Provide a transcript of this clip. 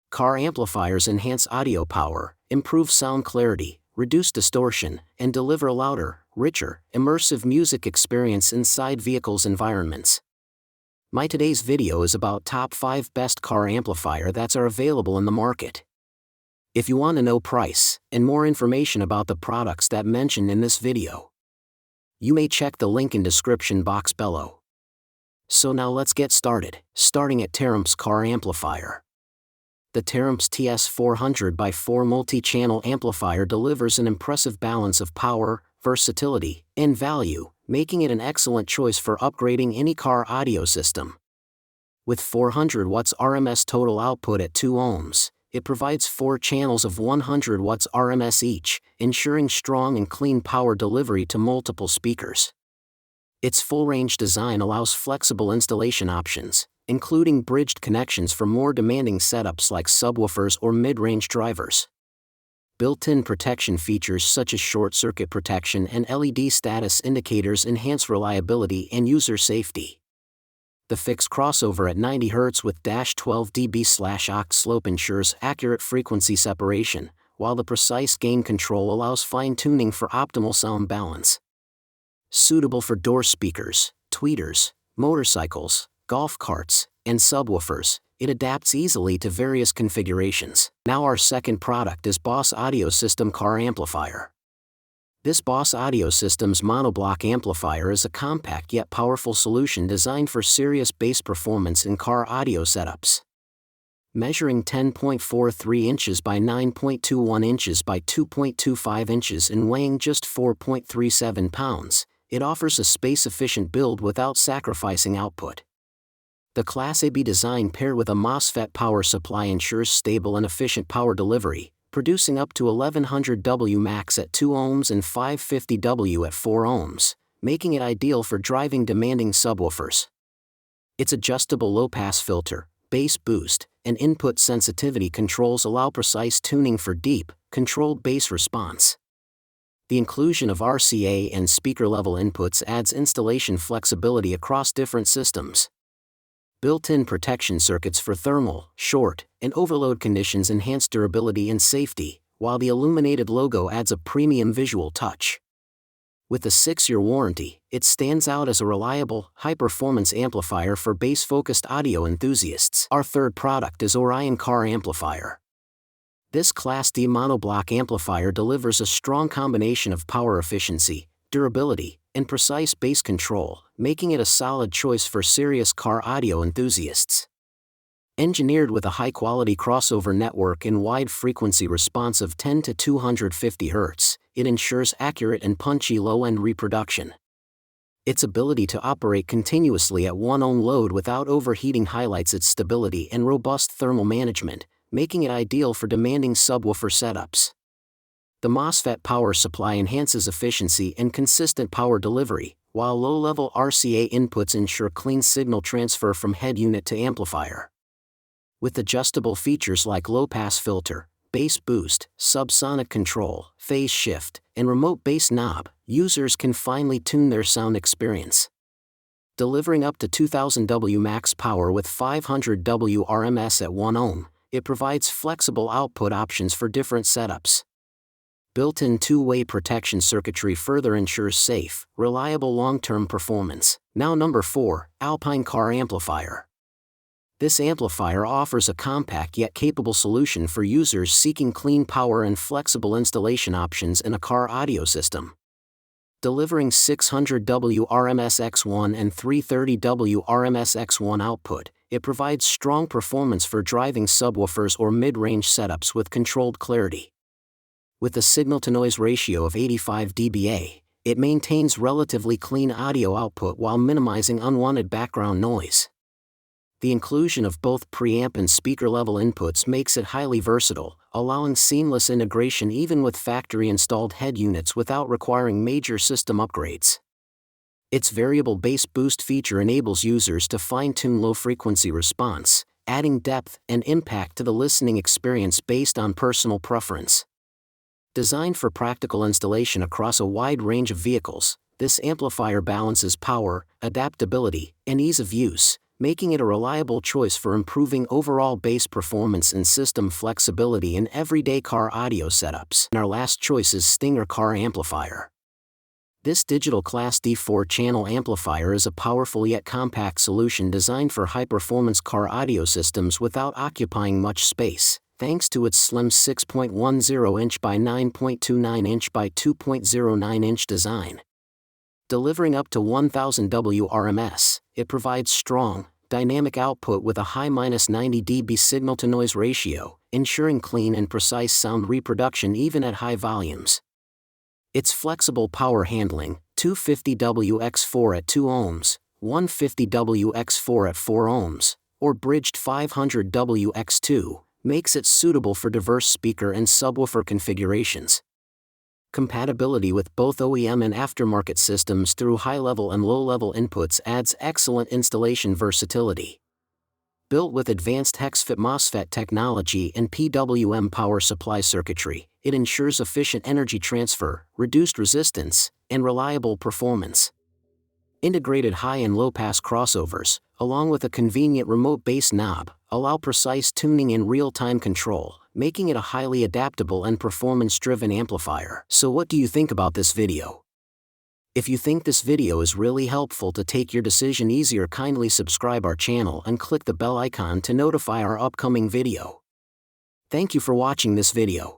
Car amplifiers enhance audio power, improve sound clarity, reduce distortion, and deliver a louder, richer, immersive music experience inside vehicles' environments. My today's video is about top 5 best car amplifier that are available in the market. If you want to know price and more information about the products that mentioned in this video, you may check the link in description box below. So now let's get started, starting at Taramps Car Amplifier. The Taramps TS400x4 multi-channel amplifier delivers an impressive balance of power, versatility, and value, making it an excellent choice for upgrading any car audio system. With 400 watts RMS total output at 2 ohms, it provides 4 channels of 100 watts RMS each, ensuring strong and clean power delivery to multiple speakers. Its full-range design allows flexible installation options, including bridged connections for more demanding setups like subwoofers or mid-range drivers. Built-in protection features such as short-circuit protection and LED status indicators enhance reliability and user safety. The fixed crossover at 90 Hz with -12 dB/aux slope ensures accurate frequency separation, while the precise gain control allows fine-tuning for optimal sound balance. Suitable for door speakers, tweeters, motorcycles, golf carts, and subwoofers, it adapts easily to various configurations. Now our second product is Boss Audio System Car Amplifier. This Boss Audio System's monoblock amplifier is a compact yet powerful solution designed for serious bass performance in car audio setups. Measuring 10.43 inches by 9.21 inches by 2.25 inches and weighing just 4.37 pounds, it offers a space-efficient build without sacrificing output. The Class AB design paired with a MOSFET power supply ensures stable and efficient power delivery, producing up to 1100 W max at 2 ohms and 550 W at 4 ohms, making it ideal for driving demanding subwoofers. Its adjustable low-pass filter, bass boost, and input sensitivity controls allow precise tuning for deep, controlled bass response. The inclusion of RCA and speaker-level inputs adds installation flexibility across different systems. Built-in protection circuits for thermal, short, and overload conditions enhance durability and safety, while the illuminated logo adds a premium visual touch. With a 6-year warranty, it stands out as a reliable, high-performance amplifier for bass-focused audio enthusiasts. Our third product is Orion Car Amplifier. This Class D monoblock amplifier delivers a strong combination of power efficiency, durability, and precise bass control, making it a solid choice for serious car audio enthusiasts. Engineered with a high-quality crossover network and wide frequency response of 10 to 250 Hz, it ensures accurate and punchy low-end reproduction. Its ability to operate continuously at 1 ohm load without overheating highlights its stability and robust thermal management, making it ideal for demanding subwoofer setups. The MOSFET power supply enhances efficiency and consistent power delivery, while low-level RCA inputs ensure clean signal transfer from head unit to amplifier. With adjustable features like low-pass filter, bass boost, subsonic control, phase shift, and remote bass knob, users can finely tune their sound experience. Delivering up to 2000 W max power with 500 W RMS at 1 ohm, it provides flexible output options for different setups. Built-in two-way protection circuitry further ensures safe, reliable long-term performance. Now number 4, Alpine Car Amplifier. This amplifier offers a compact yet capable solution for users seeking clean power and flexible installation options in a car audio system. Delivering 600 W RMS X1 and 330 W RMS X1 output, it provides strong performance for driving subwoofers or mid-range setups with controlled clarity. With a signal-to-noise ratio of 85 dBA, it maintains relatively clean audio output while minimizing unwanted background noise. The inclusion of both preamp and speaker-level inputs makes it highly versatile, allowing seamless integration even with factory-installed head units without requiring major system upgrades. Its variable bass boost feature enables users to fine-tune low-frequency response, adding depth and impact to the listening experience based on personal preference. Designed for practical installation across a wide range of vehicles, this amplifier balances power, adaptability, and ease of use, making it a reliable choice for improving overall bass performance and system flexibility in everyday car audio setups. And our last choice is Stinger Car Amplifier. This digital Class D 4-channel amplifier is a powerful yet compact solution designed for high-performance car audio systems without occupying much space, thanks to its slim 6.10-inch by 9.29-inch by 2.09-inch design. Delivering up to 1000 WRMS, it provides strong, dynamic output with a high -90 dB signal-to-noise ratio, ensuring clean and precise sound reproduction even at high volumes. Its flexible power handling, 250W x4 at 2 ohms, 150W x4 at 4 ohms, or bridged 500W x2, makes it suitable for diverse speaker and subwoofer configurations. Compatibility with both OEM and aftermarket systems through high-level and low-level inputs adds excellent installation versatility. Built with advanced HEXFET MOSFET technology and PWM power supply circuitry, it ensures efficient energy transfer, reduced resistance, and reliable performance. Integrated high and low-pass crossovers, along with a convenient remote bass knob, allow precise tuning and real-time control, making it a highly adaptable and performance-driven amplifier. So what do you think about this video? If you think this video is really helpful to take your decision easier, kindly subscribe our channel and click the bell icon to notify our upcoming video. Thank you for watching this video.